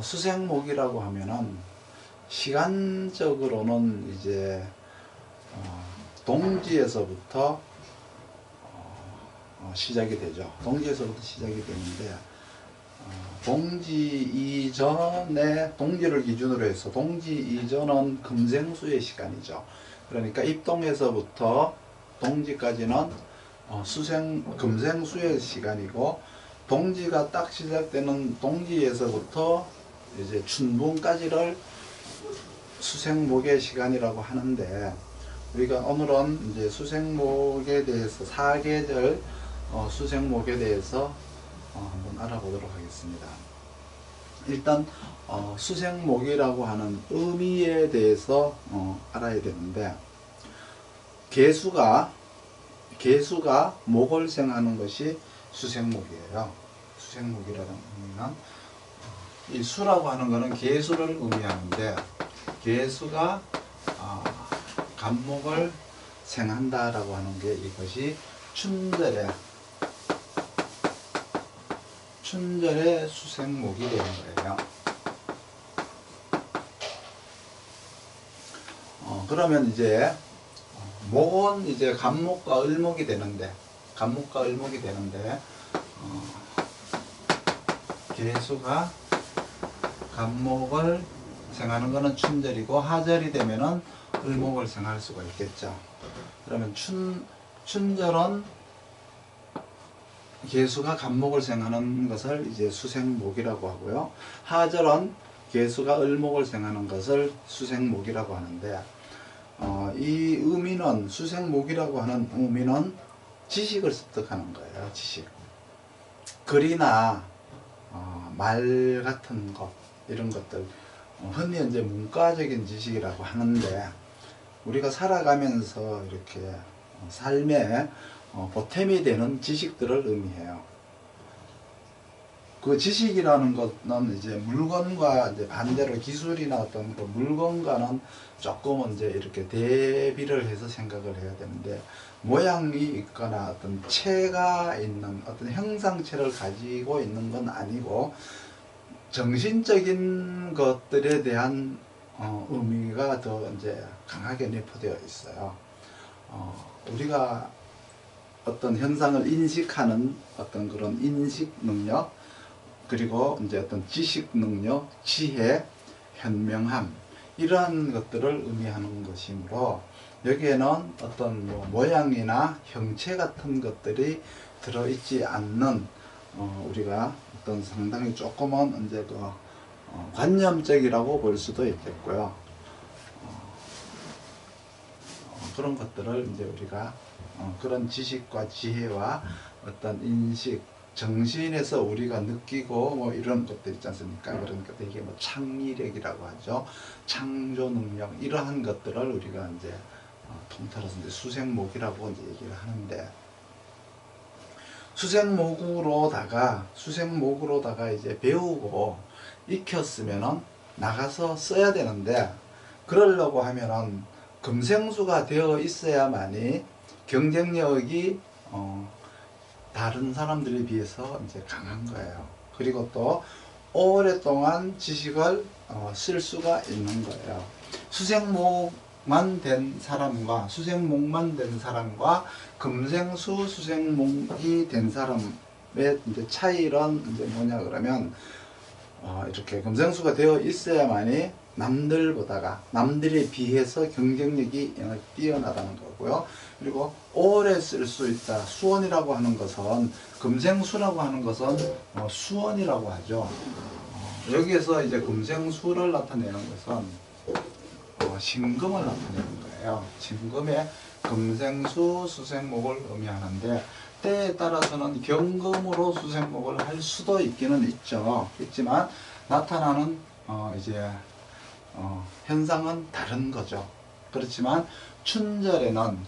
수생목이라고 하면은 시간적으로는 이제 동지에서부터 시작이 되죠. 동지에서부터 시작이 되는데 동지 이전에 동지를 기준으로 해서 동지 이전은 금생수의 시간이죠. 그러니까 입동에서부터 동지까지는 금생수의 시간이고, 동지가 딱 시작되는 동지에서부터 이제 춘분까지를 수생목의 시간이라고 하는데, 우리가 오늘은 이제 수생목에 대해서 사계절 수생목에 대해서 한번 알아보도록 하겠습니다. 일단 수생목이라고 하는 의미에 대해서 알아야 되는데, 개수가 목을 생하는 것이 수생목이에요. 수생목이라는 의미는, 이 수라고 하는 것은 개수를 의미하는데, 개수가 간목을 생한다라고 하는 게 이것이 춘절의 수생목이 되는 거예요. 그러면 이제 목은 이제 간목과 을목이 되는데, 개수가 간목을 생하는 것은 춘절이고, 하절이 되면은 을목을 생할 수가 있겠죠. 그러면 춘절은 개수가 간목을 생하는 것을 이제 수생목이라고 하고요. 하절은 개수가 을목을 생하는 것을 수생목이라고 하는데, 이 의미는, 수생목이라고 하는 의미는 지식을 습득하는 거예요. 지식. 글이나 말 같은 것, 이런 것들, 흔히 이제 문과적인 지식이라고 하는데, 우리가 살아가면서 이렇게 삶에 보탬이 되는 지식들을 의미해요. 그 지식이라는 것은 이제 물건과 이제 반대로 기술이나 어떤 그 물건과는 조금 이제 이렇게 대비를 해서 생각을 해야 되는데, 모양이 있거나 어떤 체가 있는 어떤 형상체를 가지고 있는 건 아니고, 정신적인 것들에 대한 의미가 더 이제 강하게 내포되어 있어요. 우리가 어떤 현상을 인식하는 어떤 그런 인식 능력, 그리고 이제 어떤 지식 능력, 지혜, 현명함, 이러한 것들을 의미하는 것이므로, 여기에는 어떤 모양이나 형체 같은 것들이 들어있지 않는, 우리가 어떤 상당히 조금은 이제 그 관념적이라고 볼 수도 있겠고요. 그런 것들을 이제 우리가 그런 지식과 지혜와 어떤 인식, 정신에서 우리가 느끼고 뭐 이런 것들 있지 않습니까? 그런 것들, 이게 뭐 창의력이라고 하죠. 창조 능력, 이러한 것들을 우리가 이제 통틀어서 이제 수생목이라고 이제 얘기를 하는데, 수생목으로다가 이제 배우고 익혔으면은 나가서 써야 되는데, 그러려고 하면은 금생수가 되어 있어야만이 경쟁력이 다른 사람들에 비해서 이제 강한 거예요. 그리고 또 오랫동안 지식을 쓸 수가 있는 거예요. 수생목만 된 사람과 금생수 수생목이 된 사람의 이제 차이는 이제 뭐냐 그러면, 이렇게 금생수가 되어 있어야만이 남들에 비해서 경쟁력이 뛰어나다는 거고요. 그리고 오래 쓸 수 있다. 수원이라고 하는 것은, 금생수라고 하는 것은 수원이라고 하죠. 여기에서 이제 금생수를 나타내는 것은 신금을 나타내는 거예요. 신금의 금생수 수생목을 의미하는데, 때에 따라서는 경금으로 수생목을 할 수도 있기는 있지만 나타나는 현상은 다른 거죠. 그렇지만 춘절에는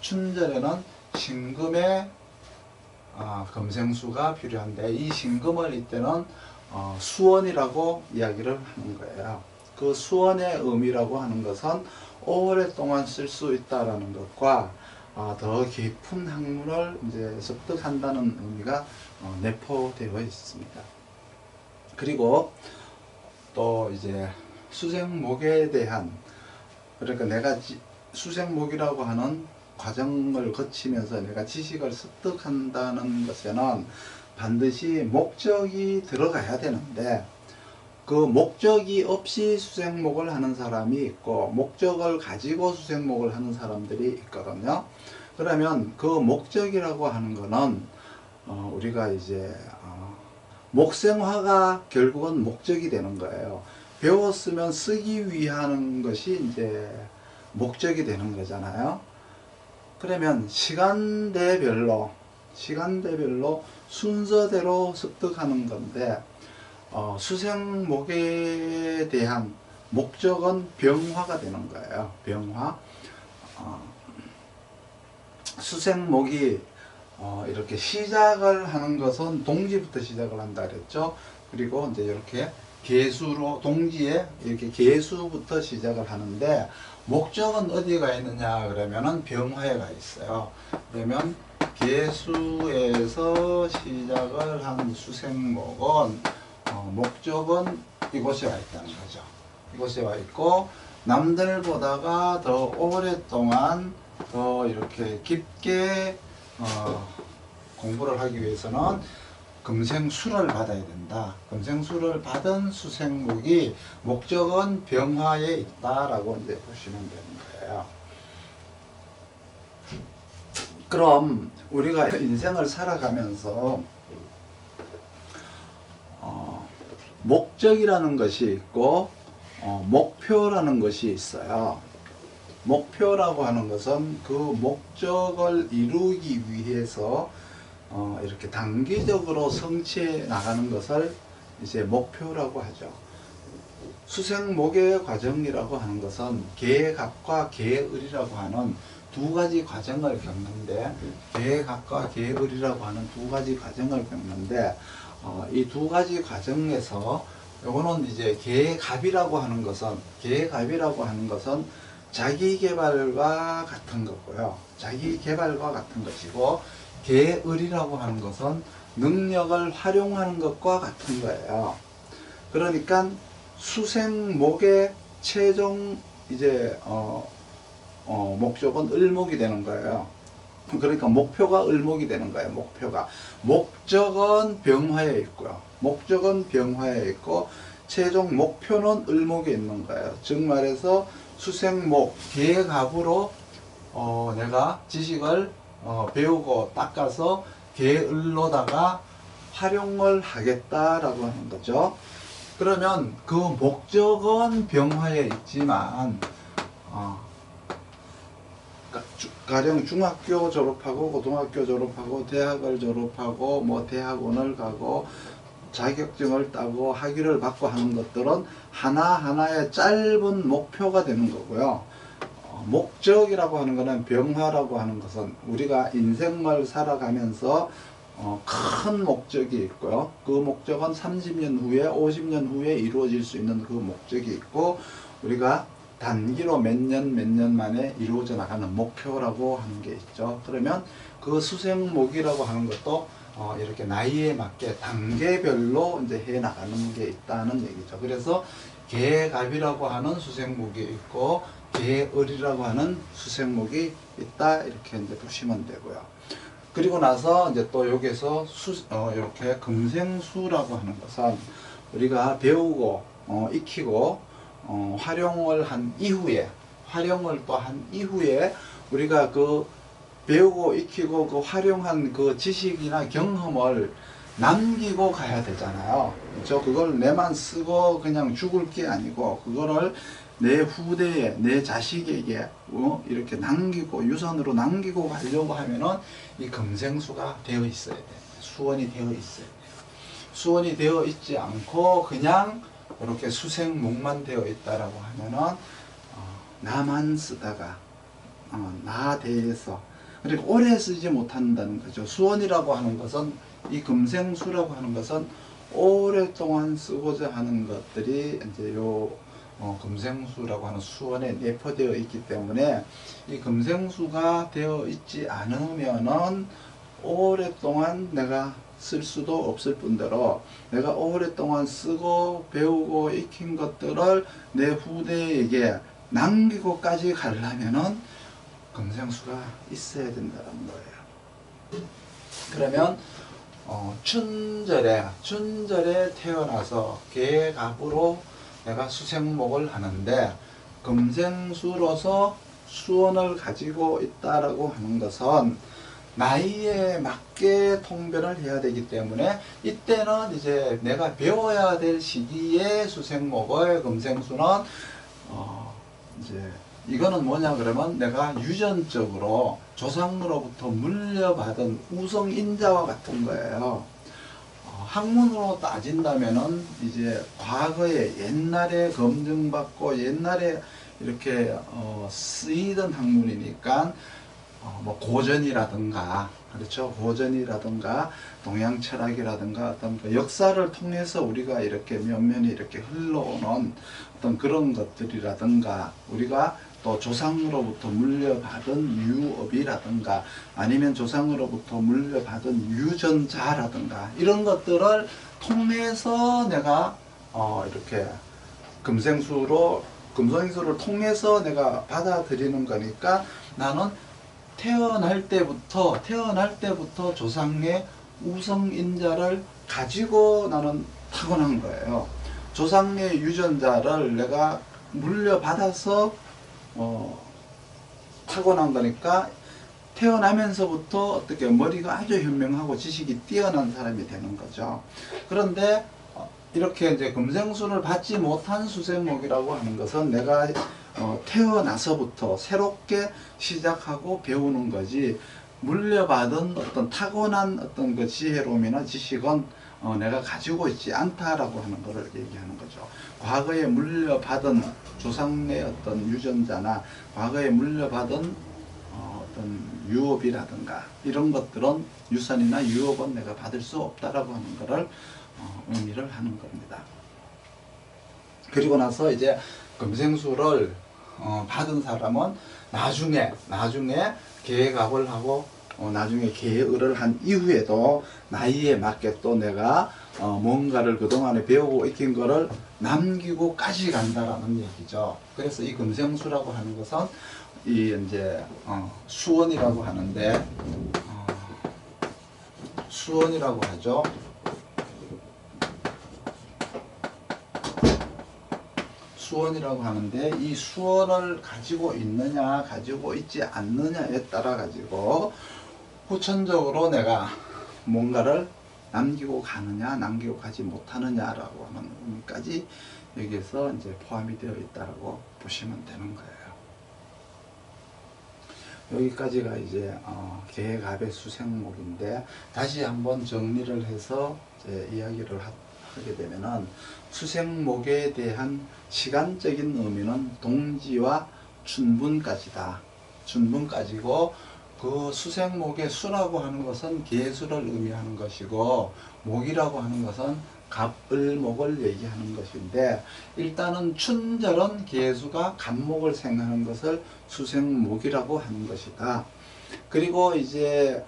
신금의 금생수가 필요한데, 이 신금을 이때는 수원이라고 이야기를 하는 거예요. 그 수원의 의미라고 하는 것은 오랫동안 쓸 수 있다라는 것과 더 깊은 학문을 이제 습득한다는 의미가 내포되어 있습니다. 그리고 또 이제 수생목에 대한, 그러니까 내가 수생목이라고 하는 과정을 거치면서 내가 지식을 습득한다는 것에는 반드시 목적이 들어가야 되는데, 그 목적이 없이 수생목을 하는 사람이 있고 목적을 가지고 수생목을 하는 사람들이 있거든요. 그러면 그 목적이라고 하는 거는 우리가 이제 목생화가 결국은 목적이 되는 거예요. 배웠으면 쓰기 위한 것이 이제 목적이 되는 거잖아요. 그러면 시간대별로 순서대로 습득하는 건데, 수생목에 대한 목적은 병화가 되는 거예요. 병화. 수생목이 이렇게 시작을 하는 것은 동지부터 시작을 한다 그랬죠. 그리고 이제 이렇게 개수로, 동지에 이렇게 개수부터 시작을 하는데, 목적은 어디가 있느냐 그러면은 병화에 가 있어요. 그러면 개수에서 시작을 한 수생목은 목적은 이곳에 와 있다는 거죠. 이곳에 와 있고, 남들보다가 더 오랫동안 더 이렇게 깊게 공부를 하기 위해서는 금생수를 받아야 된다. 금생수를 받은 수생목이 목적은 병화에 있다라고 이제 보시면 되는 거예요. 그럼 우리가 인생을 살아가면서 목적이라는 것이 있고 목표라는 것이 있어요. 목표라고 하는 것은 그 목적을 이루기 위해서 이렇게 단기적으로 성취해 나가는 것을 이제 목표라고 하죠. 수생목의 과정이라고 하는 것은 계갑과 계을이라고 하는 두 가지 과정을 겪는데, 계갑과 계을이라고 하는 두 가지 과정을 겪는데, 이 두 가지 과정에서 요거는 이제 계갑이라고 하는 것은 자기 개발과 같은 거고요. 자기 개발과 같은 것이고, 계을이라고 하는 것은 능력을 활용하는 것과 같은 거예요. 그러니까 수생목의 최종 이제 목적은 을목이 되는 거예요. 그러니까 목표가 을목이 되는 거예요. 목적은 병화에 있고요. 최종 목표는 을목에 있는 거예요. 즉 말해서 수생목 계갑으로 내가 지식을 배우고 닦아서 계을로다가 활용을 하겠다라고 하는 거죠. 그러면 그 목적은 병화에 있지만 가령 중학교 졸업하고 고등학교 졸업하고 대학을 졸업하고 뭐 대학원을 가고 자격증을 따고 학위를 받고 하는 것들은 하나하나의 짧은 목표가 되는 거고요. 목적이라고 하는 것은, 병화라고 하는 것은 우리가 인생을 살아가면서 큰 목적이 있고요. 그 목적은 30년 후에 50년 후에 이루어질 수 있는 그 목적이 있고, 우리가 단기로 몇 년 만에 이루어져 나가는 목표라고 하는 게 있죠. 그러면 그 수생목이라고 하는 것도 이렇게 나이에 맞게 단계별로 이제 해 나가는 게 있다는 얘기죠. 그래서 계갑이라고 하는 수생목이 있고 계을이라고 하는 수생목이 있다, 이렇게 이제 보시면 되고요. 그리고 나서 이제 또 여기서 이렇게 금생수라고 하는 것은 우리가 배우고 익히고 활용을 또 한 이후에 우리가 그 배우고 익히고 그 활용한 그 지식이나 경험을 남기고 가야 되잖아요. 그렇죠? 그걸 내만 쓰고 그냥 죽을 게 아니고, 그거를 내 후대에, 내 자식에게 이렇게 남기고, 유선으로 남기고 가려고 하면은 이 금생수가 되어 있어야 돼요. 수원이 되어 있어야 돼요. 수원이 되어 있지 않고 그냥 이렇게 수생목만 되어 있다라고 하면은 나만 쓰다가 나 대해서, 그러니까 오래 쓰지 못한다는 거죠. 수원이라고 하는 것은, 이 금생수라고 하는 것은 오랫동안 쓰고자 하는 것들이 이제 요 금생수라고 하는 수원에 내포되어 있기 때문에, 이 금생수가 되어 있지 않으면은 오랫동안 내가 쓸 수도 없을 뿐더러 내가 오랫동안 쓰고 배우고 익힌 것들을 내 후대에게 남기고까지 가려면은 금생수가 있어야 된다는 거예요. 그러면 춘절에 태어나서 계갑으로 내가 수생목을 하는데 금생수로서 수원을 가지고 있다라고 하는 것은 나이에 맞게 통변을 해야 되기 때문에 이때는 이제 내가 배워야 될 시기에 수생목의 금생수는 이제 이거는 뭐냐 그러면 내가 유전적으로 조상으로부터 물려받은 우성인자와 같은 거예요. 학문으로 따진다면은 이제 과거에 옛날에 검증받고 옛날에 이렇게 쓰이던 학문이니까 뭐 고전이라든가 그렇죠. 고전이라든가 동양 철학이라든가 어떤 그 역사를 통해서 우리가 이렇게 면면이 이렇게 흘러오는 어떤 그런 것들이라든가 우리가 또 조상으로부터 물려받은 유업이라든가 아니면 조상으로부터 물려받은 유전자라든가 이런 것들을 통해서 내가 이렇게 금생수를 통해서 내가 받아들이는 거니까 나는 태어날 때부터 조상의 우성인자를 가지고 나는 타고난 거예요. 조상의 유전자를 내가 물려받아서 타고난 거니까 태어나면서부터 어떻게 머리가 아주 현명하고 지식이 뛰어난 사람이 되는 거죠. 그런데 이렇게 이제 금생수를 받지 못한 수생목이라고 하는 것은 내가 태어나서부터 새롭게 시작하고 배우는 거지 물려받은 어떤 타고난 어떤 그 지혜로움이나 지식은 내가 가지고 있지 않다라고 하는 것을 얘기하는 거죠. 과거에 물려받은 조상의 어떤 유전자나 과거에 물려받은 어떤 유업이라든가 이런 것들은 유산이나 유업은 내가 받을 수 없다라고 하는 것을 의미를 하는 겁니다. 그리고 나서 이제 금생수를 받은 사람은 나중에 계갑을 하고 나중에 계을을 한 이후에도 나이에 맞게 또 내가 뭔가를 그동안에 배우고 익힌 거를 남기고까지 간다라는 얘기죠. 그래서 이 금생수라고 하는 것은 이 이제 수원이라고 하는데 수원이라고 하죠. 수원이라고 하는데 이 수원을 가지고 있느냐 가지고 있지 않느냐에 따라 가지고 후천적으로 내가 뭔가를 남기고 가느냐 남기고 가지 못하느냐라고 하는 의미까지 여기에서 이제 포함이 되어 있다라고 보시면 되는 거예요. 여기까지가 이제 계갑의 수생목인데 다시 한번 정리를 해서 이제 이야기를 하게 되면은 수생목에 대한 시간적인 의미는 동지와 춘분까지다. 춘분까지고 그 수생목의 수라고 하는 것은 계수를 의미하는 것이고 목이라고 하는 것은 갑을목을 얘기하는 것인데 일단은 춘절은 계수가 갑목을 생각하는 것을 수생목이라고 하는 것이다. 그리고 이제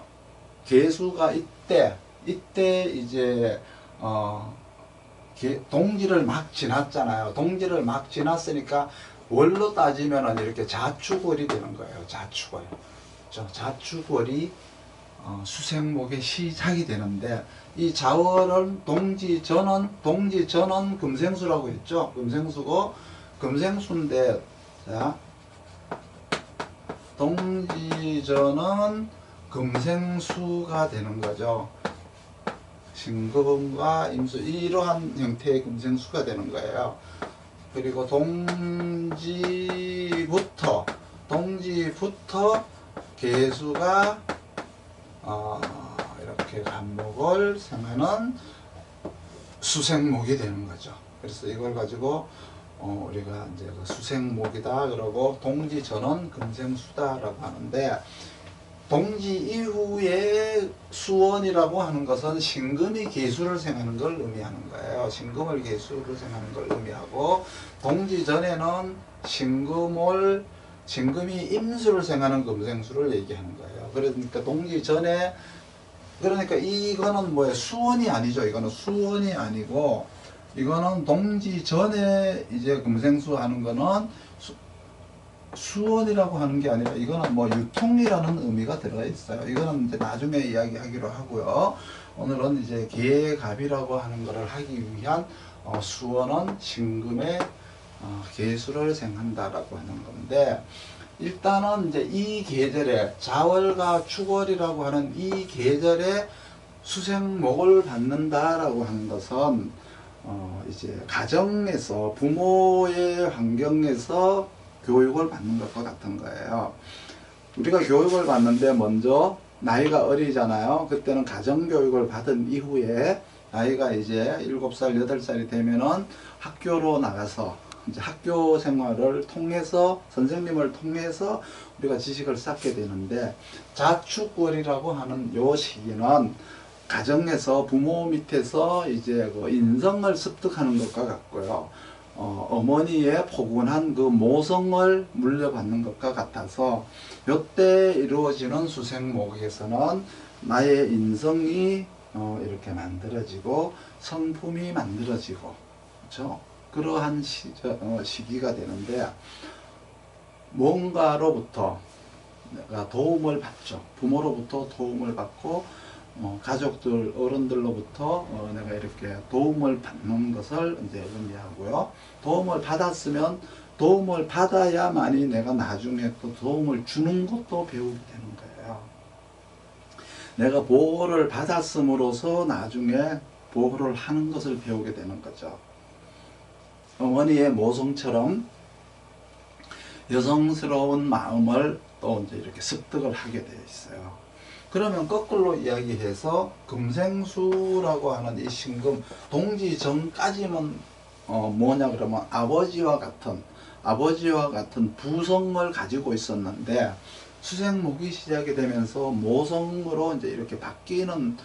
계수가 이때 이제 동지를 막 지났잖아요. 동지를 막 지났으니까 월로 따지면 이렇게 자축월이 되는 거예요. 자축월. 자축월이 수생목의 시작이 되는데 이 자월은 동지전은 금생수라고 했죠. 금생수고 금생수인데 자 동지전은 금생수가 되는 거죠. 신금과 임수 이러한 형태의 금생수가 되는 거예요. 그리고 동지부터 계수가 이렇게 간목을 생하는 수생목이 되는 거죠. 그래서 이걸 가지고 우리가 이제 그 수생목이다 그러고 동지전은 금생수다라고 하는데 동지 이후에 수원이라고 하는 것은 신금이 계수를 생하는 걸 의미하는 거예요. 신금을 계수를 생하는 걸 의미하고 동지 전에는 신금이 임수를 생하는 금생수를 얘기하는 거예요. 그러니까 동지 전에 그러니까 이거는 뭐예요? 수원이 아니죠. 이거는 수원이 아니고, 이거는 동지 전에 이제 금생수 하는 거는 수원이라고 하는 게 아니라, 이거는 뭐 유통이라는 의미가 들어가 있어요. 이거는 이제 나중에 이야기하기로 하고요. 오늘은 이제 계갑이라고 하는 것을 하기 위한 수원은 신금의 계수를 생한다라고 하는 건데, 일단은 이제 이 계절에 자월과 축월이라고 하는 이 계절에 수생목을 받는다라고 하는 것은 이제 가정에서 부모의 환경에서 교육을 받는 것과 같은 거예요. 우리가 교육을 받는데 먼저 나이가 어리잖아요. 그때는 가정교육을 받은 이후에 나이가 이제 7살, 8살이 되면은 학교로 나가서 이제 학교 생활을 통해서 선생님을 통해서 우리가 지식을 쌓게 되는데, 자축월이라고 하는 요 시기는 가정에서 부모 밑에서 이제 그 인성을 습득하는 것과 같고요. 어머니의 포근한 그 모성을 물려받는 것과 같아서, 이때 이루어지는 수생목에서는 나의 인성이 이렇게 만들어지고 성품이 만들어지고, 그렇죠? 그러한 시기가 되는데, 뭔가로부터 내가 도움을 받죠. 부모로부터 도움을 받고 가족들, 어른들로부터 내가 이렇게 도움을 받는 것을 이제 의미하고요. 도움을 받았으면 도움을 받아야만이 내가 나중에 또 도움을 주는 것도 배우게 되는 거예요. 내가 보호를 받았음으로써 나중에 보호를 하는 것을 배우게 되는 거죠. 어머니의 모성처럼 여성스러운 마음을 또 이제 이렇게 습득을 하게 되어 있어요. 그러면 거꾸로 이야기해서 금생수라고 하는 이 신금, 동지 전까지는 뭐냐 그러면 아버지와 같은 부성을 가지고 있었는데, 수생목이 시작이 되면서 모성으로 이제 이렇게 바뀌는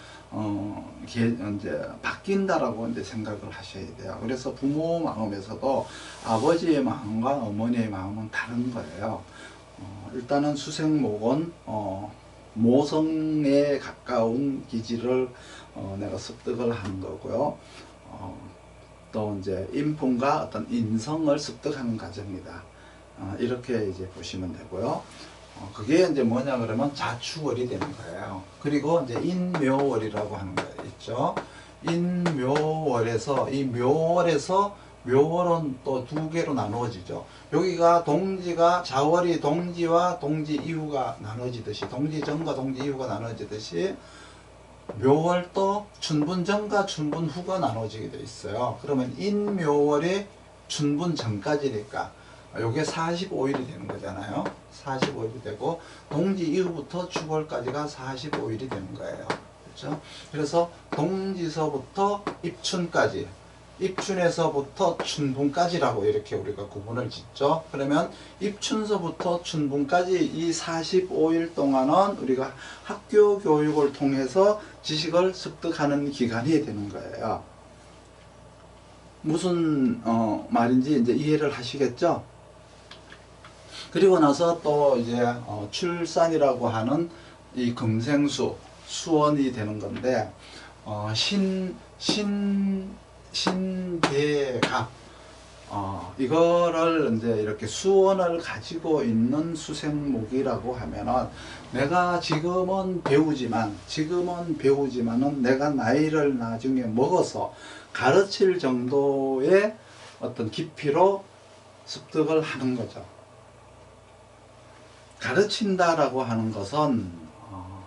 이제 바뀐다라고 이제 생각을 하셔야 돼요. 그래서 부모 마음에서도 아버지의 마음과 어머니의 마음은 다른 거예요. 일단은 수생목은 모성에 가까운 기질을 내가 습득을 하는 거고요. 또 이제 인품과 어떤 인성을 습득하는 과정이다. 이렇게 이제 보시면 되고요. 그게 이제 뭐냐 그러면 자축월이 되는 거예요. 그리고 이제 인묘월이라고 하는 거 있죠. 인묘월에서, 이 묘월에서, 묘월은 또 두 개로 나누어지죠. 여기가 동지가, 자월이 동지와 동지 이후가 나눠지듯이, 동지 전과 동지 이후가 나눠지듯이, 묘월도 춘분 전과 춘분 후가 나눠지게 되어 있어요. 그러면 인묘월이 춘분 전까지니까 요게 45일이 되는 거잖아요. 45일이 되고, 동지 이후부터 축월까지가 45일이 되는 거예요. 그렇죠? 그래서 동지서부터 입춘까지, 입춘에서부터 춘분까지라고 이렇게 우리가 구분을 짓죠. 그러면 입춘서부터 춘분까지 이 45일 동안은 우리가 학교 교육을 통해서 지식을 습득하는 기간이 되는 거예요. 무슨 말인지 이제 이해를 하시겠죠? 그리고 나서 또 이제 출산이라고 하는 이 금생수, 수원이 되는 건데, 신계갑, 이거를 이제 이렇게 수원을 가지고 있는 수생목이라고 하면은, 내가 지금은 배우지만은 내가 나이를 나중에 먹어서 가르칠 정도의 어떤 깊이로 습득을 하는 거죠. 가르친다라고 하는 것은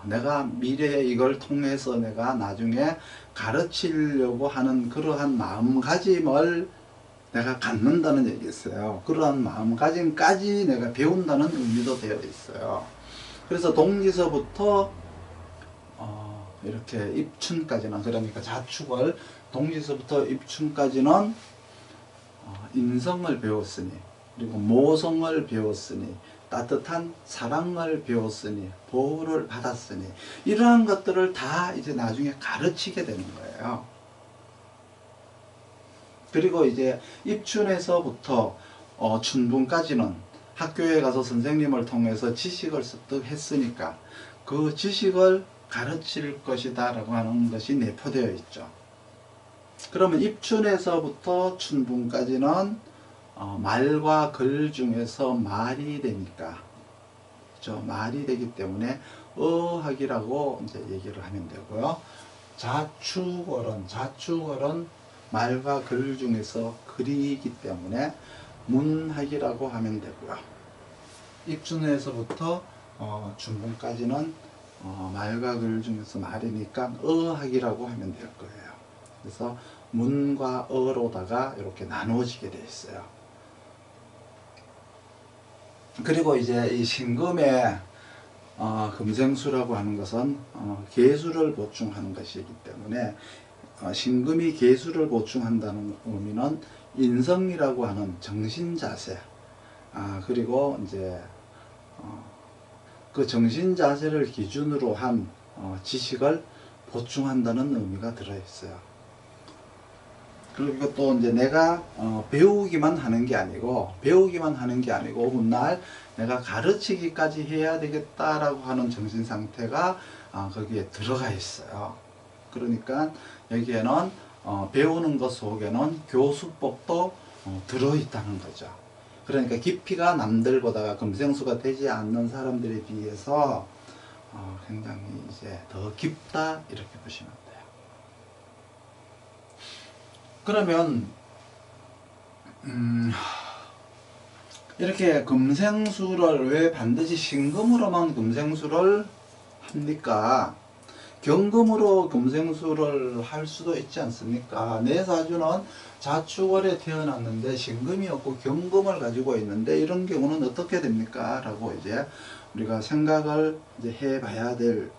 내가 미래에 이걸 통해서 내가 나중에 가르치려고 하는 그러한 마음가짐을 내가 갖는다는 얘기였어요. 그러한 마음가짐까지 내가 배운다는 의미도 되어 있어요. 그래서 동지서부터 이렇게 입춘까지는, 그러니까 자축을 동지서부터 입춘까지는 인성을 배웠으니, 그리고 모성을 배웠으니, 따뜻한 사랑을 배웠으니, 보호를 받았으니, 이러한 것들을 다 이제 나중에 가르치게 되는 거예요. 그리고 이제 입춘에서부터 춘분까지는 학교에 가서 선생님을 통해서 지식을 습득했으니까 그 지식을 가르칠 것이다 라고 하는 것이 내포되어 있죠. 그러면 입춘에서부터 춘분까지는 말과 글 중에서 말이 되니까, 그렇죠? 말이 되기 때문에 어학이라고 이제 얘기를 하면 되고요. 자축어른 말과 글 중에서 글이기 때문에 문학이라고 하면 되고요. 입춘에서부터 춘분까지는 말과 글 중에서 말이니까 어학이라고 하면 될 거예요. 그래서 문과 어로다가 이렇게 나누어지게 되어 있어요. 그리고 이제 이 신금의 금생수라고 하는 것은 계수를 보충하는 것이기 때문에 신금이 계수를 보충한다는 의미는 인성이라고 하는 정신자세, 그리고 이제 그 정신자세를 기준으로 한 지식을 보충한다는 의미가 들어있어요. 그리고 또 이제 내가 배우기만 하는 게 아니고 훗날 내가 가르치기까지 해야 되겠다라고 하는 정신 상태가 거기에 들어가 있어요. 그러니까 여기에는 배우는 것 속에는 교수법도 들어있다는 거죠. 그러니까 깊이가 남들보다 금생수가 되지 않는 사람들에 비해서 굉장히 이제 더 깊다 이렇게 보시면 돼요. 그러면 이렇게 금생수를 왜 반드시 신금으로만 금생수를 합니까? 경금으로 금생수를 할 수도 있지 않습니까? 내 사주는 자축월에 태어났는데 신금이 없고 경금을 가지고 있는데 이런 경우는 어떻게 됩니까? 라고 이제 우리가 생각을 이제 해봐야 될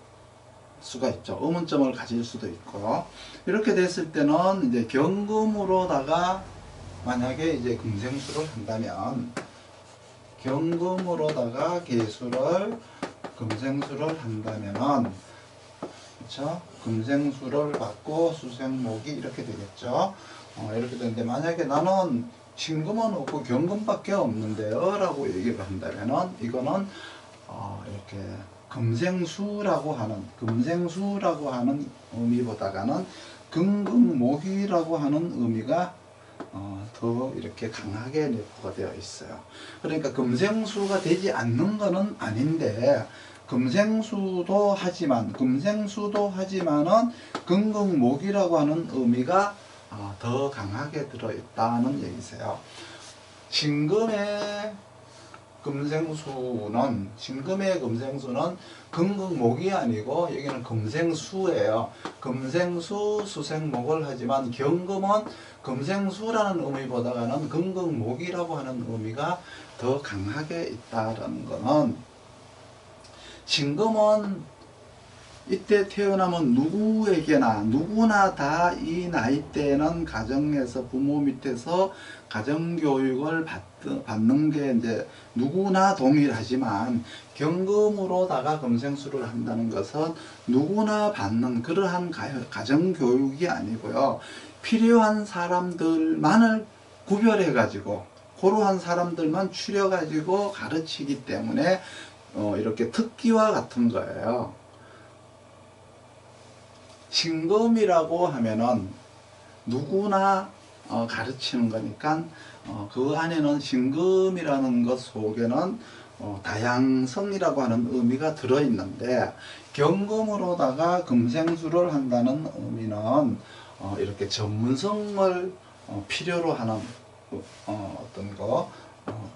수가 있죠. 의문점을 가질 수도 있고, 이렇게 됐을 때는 이제 경금으로다가 만약에 이제 금생수를 한다면 경금으로다가 계수를 금생수를 한다면은, 그렇죠? 금생수를 받고 수생목이 이렇게 되겠죠. 이렇게 되는데 만약에 나는 신금은 없고 경금밖에 없는데요 라고 얘기를 한다면은 이거는 이렇게 금생수라고 하는 의미보다는 금금목이라고 하는 의미가 더 이렇게 강하게 내포가 되어 있어요. 그러니까 금생수가 되지 않는 것은 아닌데 금생수도 하지만은 금금목이라고 하는 의미가 더 강하게 들어있다는 얘기세요. 신금의 금생수는 금금목이 아니고 여기는 금생수예요. 금생수 수생목을 하지만 경금은 금생수라는 의미보다는 금금목이라고 하는 의미가 더 강하게 있다라는 것은, 신금은 이때 태어나면 누구나 다 이 나이 때는 가정에서 부모 밑에서 가정교육을 받는 게 이제 누구나 동일하지만 경금으로다가 금생수를 한다는 것은 누구나 받는 그러한 가정교육이 아니고요. 필요한 사람들만을 구별해 가지고 그러한 사람들만 추려 가지고 가르치기 때문에 이렇게 특기와 같은 거예요. 신금이라고 하면은 누구나 가르치는 거니까 그 안에는 신금이라는 것 속에는 다양성이라고 하는 의미가 들어있는데, 경금으로다가 금생수를 한다는 의미는 이렇게 전문성을 필요로 하는 어떤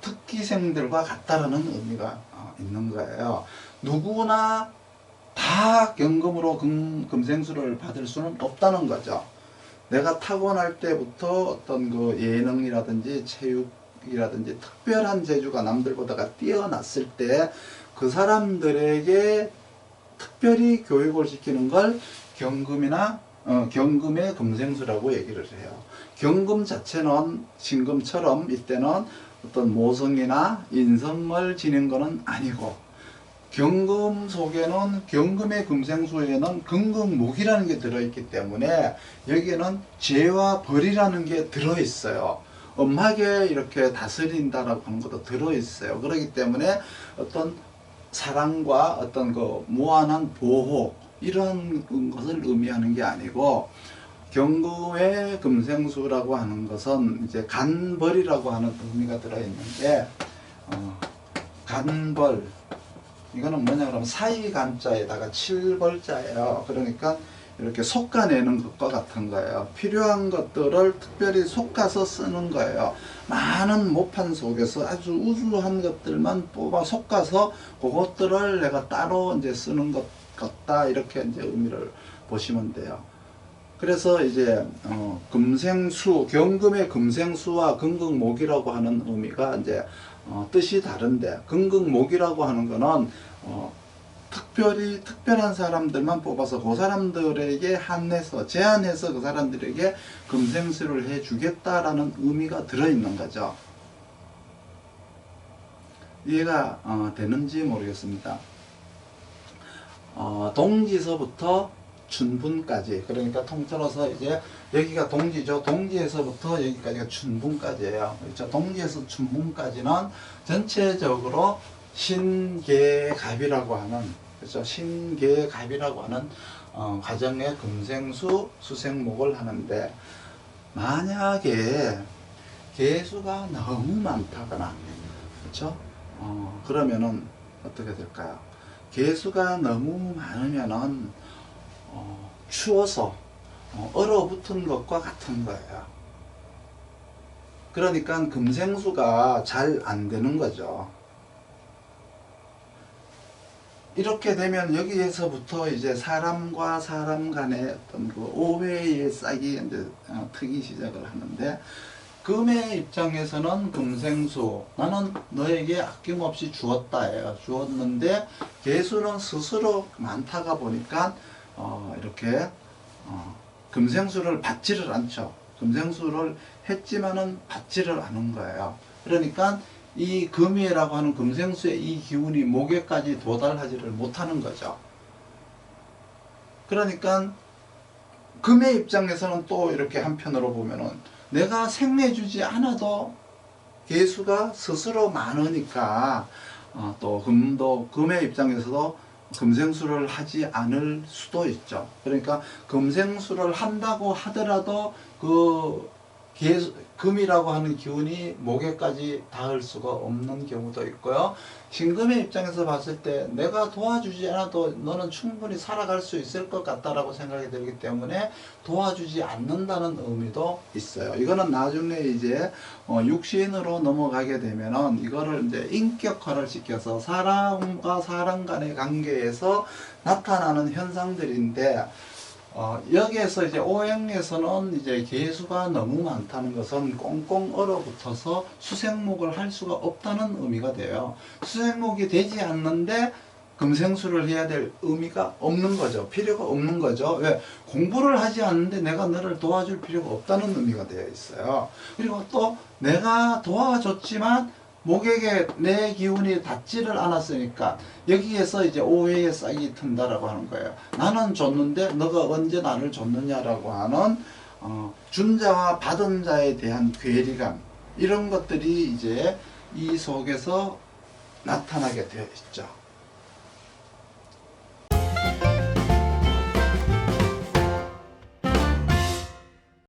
특기생들과 같다라는 의미가 있는 거예요. 누구나 다 경금으로 금생수를 받을 수는 없다는 거죠. 내가 타고날 때부터 어떤 예능이라든지 체육이라든지 특별한 재주가 남들보다 뛰어났을 때 그 사람들에게 특별히 교육을 시키는 걸 경금의 금생수라고 얘기를 해요. 경금 자체는 신금처럼 이때는 어떤 모성이나 인성을 지닌 것은 아니고, 경금 속에는 경금의 금생수에는 금금목이라는 게 들어있기 때문에 여기에는 죄와 벌이라는 게 들어있어요. 엄하게 이렇게 다스린다라고 하는 것도 들어있어요. 그렇기 때문에 어떤 사랑과 어떤 무한한 보호, 이런 것을 의미하는 게 아니고, 경금의 금생수라고 하는 것은 이제 간벌이라고 하는 의미가 들어있는데, 간벌, 이거는 뭐냐 그러면 사이간자에다가 칠벌자예요. 그러니까 이렇게 솎아내는 것과 같은 거예요. 필요한 것들을 특별히 솎아서 쓰는 거예요. 많은 모판 속에서 아주 우수한 것들만 뽑아 솎아서 그것들을 내가 따로 이제 쓰는 것 같다, 이렇게 이제 의미를 보시면 돼요. 그래서 이제 금생수, 경금의 금생수와 금극목이라고 하는 의미가 이제 뜻이 다른데, 금극목이라고 하는 거는 특별히 특별한 사람들만 뽑아서 그 사람들에게 한해서 제한해서 그 사람들에게 금생수를 해주겠다라는 의미가 들어있는 거죠. 이해가 되는지 모르겠습니다. 동지서부터 춘분까지, 그러니까 통틀어서 이제 여기가 동지죠. 동지에서부터 여기까지가 춘분까지예요. 그렇죠? 동지에서 춘분까지는 전체적으로 신계갑이라고 하는, 그렇죠? 신계갑이라고 하는 과정의 금생수 수생목을 하는데, 만약에 개수가 너무 많다거나, 그렇죠? 그러면은 어떻게 될까요? 개수가 너무 많으면은 추워서 얼어붙은 것과 같은 거예요. 그러니까 금생수가 잘 안 되는 거죠. 이렇게 되면 여기에서부터 이제 사람과 사람 간의 어떤 그 오해의 싹이 이제 트기 시작을 하는데, 금의 입장에서는 금생수, 나는 너에게 아낌없이 주었다예요. 주었는데 개수는 스스로 많다가 보니까 이렇게 금생수를 받지를 않죠. 금생수를 했지만은 받지를 않은 거예요. 그러니까 이 금이라고 하는 금생수의 이 기운이 목에까지 도달하지를 못하는 거죠. 그러니까 금의 입장에서는 또 이렇게 한편으로 보면은 내가 생내주지 않아도 개수가 스스로 많으니까 또 금의 입장에서도 금생수를 하지 않을 수도 있죠. 그러니까 금생수를 한다고 하더라도 그 금이라고 하는 기운이 목에까지 닿을 수가 없는 경우도 있고요. 신금의 입장에서 봤을 때 내가 도와주지 않아도 너는 충분히 살아갈 수 있을 것 같다라고 생각이 들기 때문에 도와주지 않는다는 의미도 있어요. 이거는 나중에 이제 육신으로 넘어가게 되면은 이거를 이제 인격화를 시켜서 사람과 사람 간의 관계에서 나타나는 현상들인데, 여기에서 이제 오행에서는 이제 개수가 너무 많다는 것은 꽁꽁 얼어붙어서 수생목을 할 수가 없다는 의미가 돼요. 수생목이 되지 않는데 금생수를 해야 될 의미가 없는 거죠. 필요가 없는 거죠. 왜? 공부를 하지 않는데 내가 너를 도와줄 필요가 없다는 의미가 되어 있어요. 그리고 또 내가 도와줬지만 목에게 내 기운이 닿지를 않았으니까 여기에서 이제 오해의 싹이 튼다라고 하는 거예요. 나는 줬는데 너가 언제 나를 줬느냐라고 하는 준 자와 받은 자에 대한 괴리감, 이런 것들이 이제 이 속에서 나타나게 되어 있죠.